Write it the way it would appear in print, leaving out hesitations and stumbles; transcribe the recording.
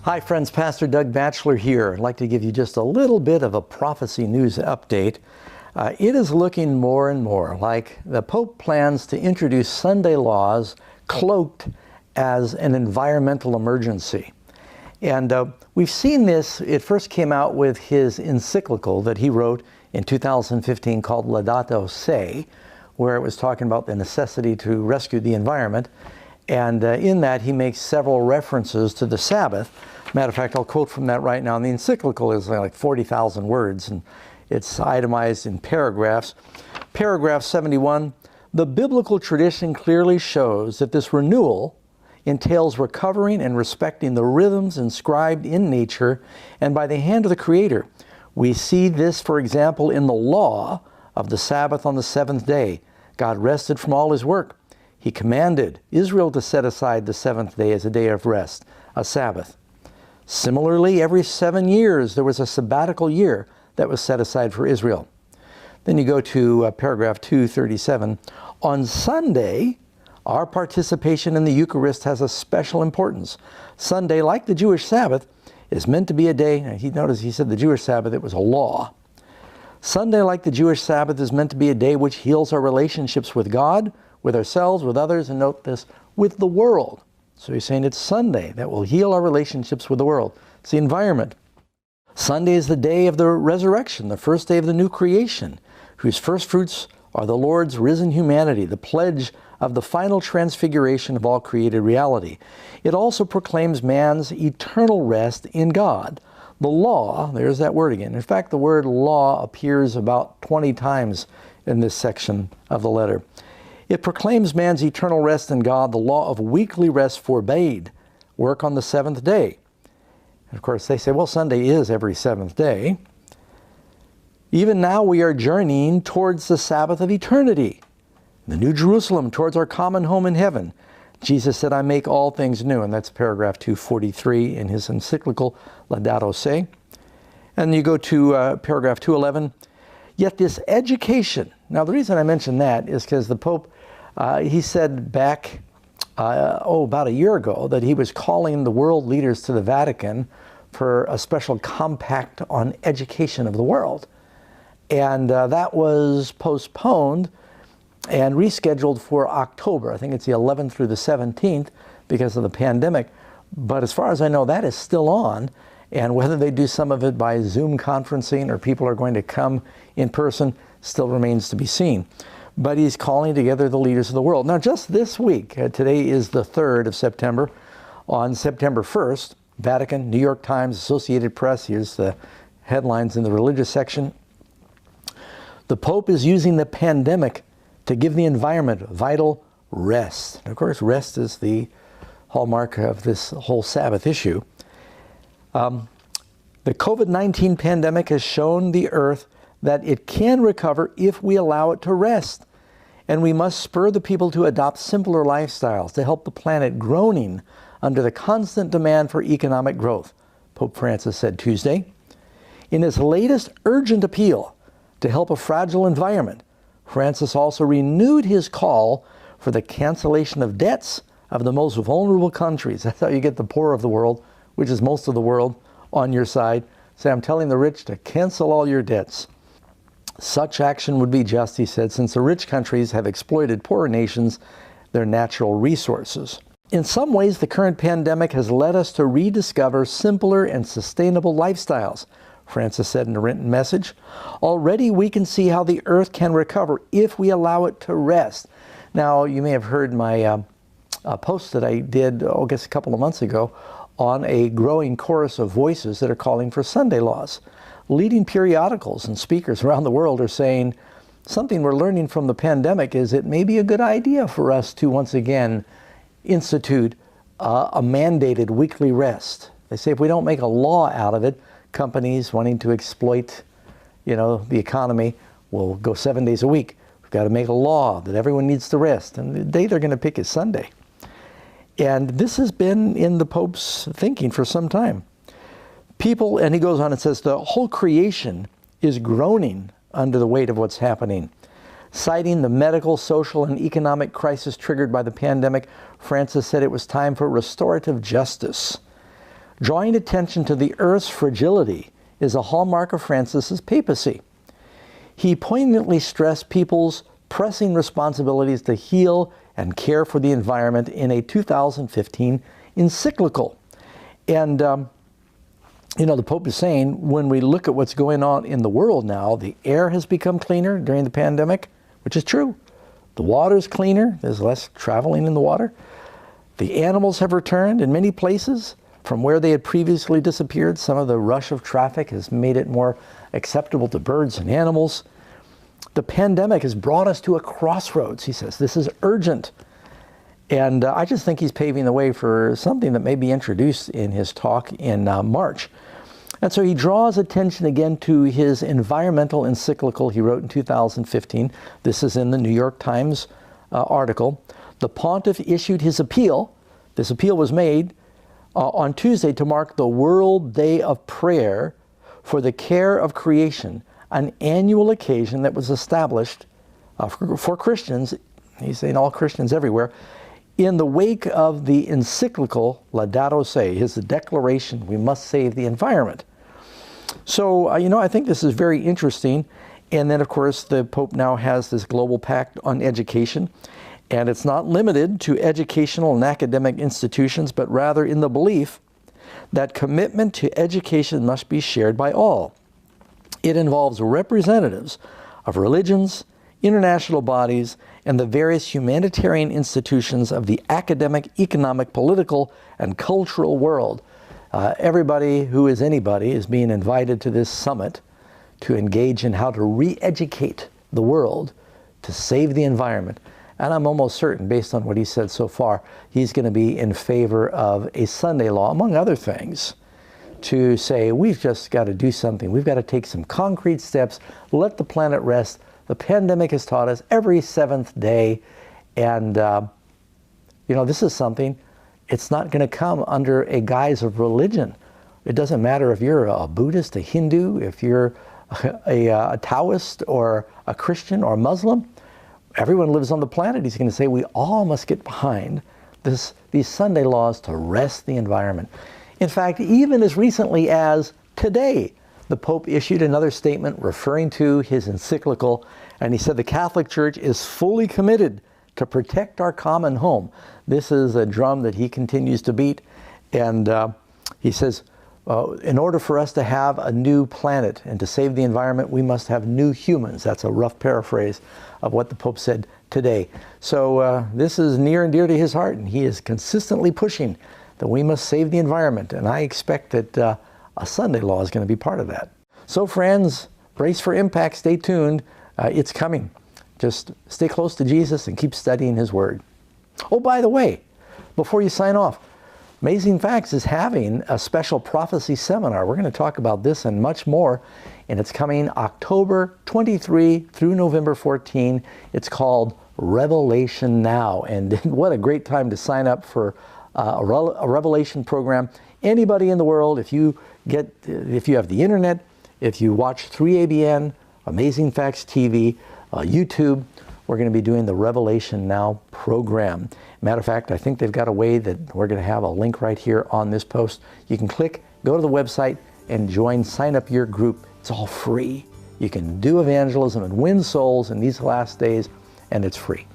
Hi friends, Pastor Doug Batchelor here. I'd like to give you just a little bit of a prophecy news update. It is looking more and more like the Pope plans to introduce Sunday laws cloaked as an environmental emergency. And we've seen this. It first came out with his encyclical that he wrote in 2015 called Laudato Si, where it was talking about the necessity to rescue the environment. And in that, he makes several references to the Sabbath. Matter of fact, I'll quote from that right now. And the encyclical is like 40,000 words, and it's itemized in paragraphs. Paragraph 71, the biblical tradition clearly shows that this renewal entails recovering and respecting the rhythms inscribed in nature and by the hand of the Creator. We see this, for example, in the law of the Sabbath on the seventh day. God rested from all his work. He commanded Israel to set aside the seventh day as a day of rest, a Sabbath. Similarly, every 7 years there was a sabbatical year that was set aside for Israel. Then you go to paragraph 237. On Sunday, our participation in the Eucharist has a special importance. Sunday, like the Jewish Sabbath, is meant to be a day. Notice he said the Jewish Sabbath, it was a law. Sunday, like the Jewish Sabbath, is meant to be a day which heals our relationships with God, with ourselves, with others, and note this, with the world. So he's saying it's Sunday that will heal our relationships with the world. It's the environment. Sunday is the day of the resurrection, the first day of the new creation, whose first fruits are the Lord's risen humanity, the pledge of the final transfiguration of all created reality. It also proclaims man's eternal rest in God. The law, there's that word again. In fact, the word law appears about 20 times in this section of the letter. It proclaims man's eternal rest in God. The law of weekly rest forbade work on the seventh day. And of course, they say, well, Sunday is every seventh day. Even now we are journeying towards the Sabbath of eternity, the New Jerusalem, towards our common home in heaven. Jesus said, I make all things new. And that's paragraph 243 in his encyclical Laudato Si. And you go to paragraph 211. Yet this education, now the reason I mention that is because the Pope, he said back, about a year ago, that he was calling the world leaders to the Vatican for a special compact on education of the world. And that was postponed and rescheduled for October. I think it's the 11th through the 17th because of the pandemic. But as far as I know, that is still on. And whether they do some of it by Zoom conferencing or people are going to come in person still remains to be seen. But he's calling together the leaders of the world. Now, just this week, today is the 3rd of September. On September 1st, Vatican, New York Times, Associated Press, here's the headlines in the religious section. The Pope is using the pandemic to give the environment vital rest. And of course, rest is the hallmark of this whole Sabbath issue. The COVID-19 pandemic has shown the earth that it can recover if we allow it to rest. And we must spur the people to adopt simpler lifestyles to help the planet groaning under the constant demand for economic growth, Pope Francis said Tuesday. In his latest urgent appeal to help a fragile environment, Francis also renewed his call for the cancellation of debts of the most vulnerable countries. That's how you get the poor of the world, which is most of the world, on your side. Say, I'm telling the rich to cancel all your debts. Such action would be just, he said, since the rich countries have exploited poorer nations, their natural resources. In some ways, the current pandemic has led us to rediscover simpler and sustainable lifestyles, Francis said in a written message. Already we can see how the earth can recover if we allow it to rest. Now, you may have heard my post that I did, I guess a couple of months ago, on a growing chorus of voices that are calling for Sunday laws. Leading periodicals and speakers around the world are saying something we're learning from the pandemic is it may be a good idea for us to once again institute a mandated weekly rest. They say if we don't make a law out of it, companies wanting to exploit, the economy will go 7 days a week. We've got to make a law that everyone needs to rest. And the day they're going to pick is Sunday. And this has been in the Pope's thinking for some time. People, and he goes on and says, the whole creation is groaning under the weight of what's happening. Citing the medical, social, and economic crisis triggered by the pandemic, Francis said it was time for restorative justice. Drawing attention to the earth's fragility is a hallmark of Francis's papacy. He poignantly stressed people's pressing responsibilities to heal and care for the environment in a 2015 encyclical. And, you know, the Pope is saying when we look at what's going on in the world now, the air has become cleaner during the pandemic, which is true. The water's cleaner. There's less traveling in the water. The animals have returned in many places from where they had previously disappeared. Some of the rush of traffic has made it more acceptable to birds and animals. The pandemic has brought us to a crossroads, he says. This is urgent. And I just think he's paving the way for something that may be introduced in his talk in March. And so he draws attention again to his environmental encyclical he wrote in 2015. This is in the New York Times article. The pontiff issued his appeal. This appeal was made on Tuesday to mark the World Day of Prayer for the Care of Creation, an annual occasion that was established for Christians, he's saying all Christians everywhere, in the wake of the encyclical Laudato Si', his declaration, we must save the environment. So, you know, I think this is very interesting. And then, of course, the Pope now has this global pact on education. And it's not limited to educational and academic institutions, but rather in the belief that commitment to education must be shared by all. It involves representatives of religions, international bodies, and the various humanitarian institutions of the academic, economic, political, and cultural world. Everybody who is anybody is being invited to this summit to engage in how to re-educate the world to save the environment. And I'm almost certain, based on what he said so far, he's going to be in favor of a Sunday law, among other things, to say we've just got to do something. We've got to take some concrete steps, let the planet rest. The pandemic has taught us every seventh day. And, you know, this is something, it's not going to come under a guise of religion. It doesn't matter if you're a Buddhist, a Hindu, if you're a Taoist or a Christian or Muslim. Everyone lives on the planet. He's going to say we all must get behind these Sunday laws to rest the environment. In fact, even as recently as today, the Pope issued another statement referring to his encyclical, and he said the Catholic Church is fully committed to protect our common home. This is a drum that he continues to beat, and he says, in order for us to have a new planet and to save the environment, we must have new humans. That's a rough paraphrase of what the Pope said today. So this is near and dear to his heart, and he is consistently pushing that we must save the environment. And I expect that a Sunday law is going to be part of that. So friends, brace for impact. Stay tuned. It's coming. Just stay close to Jesus and keep studying his word. Oh, by the way, before you sign off, Amazing Facts is having a special prophecy seminar. We're going to talk about this and much more, and it's coming October 23 through November 14. It's called Revelation Now, and what a great time to sign up for a Revelation program. Anybody in the world, if you have the internet, if you watch 3ABN, Amazing Facts TV, YouTube, we're going to be doing the Revelation Now program. Matter of fact, I think they've got a way that we're going to have a link right here on this post. You can click, go to the website, and sign up your group. It's all free. You can do evangelism and win souls in these last days, and it's free.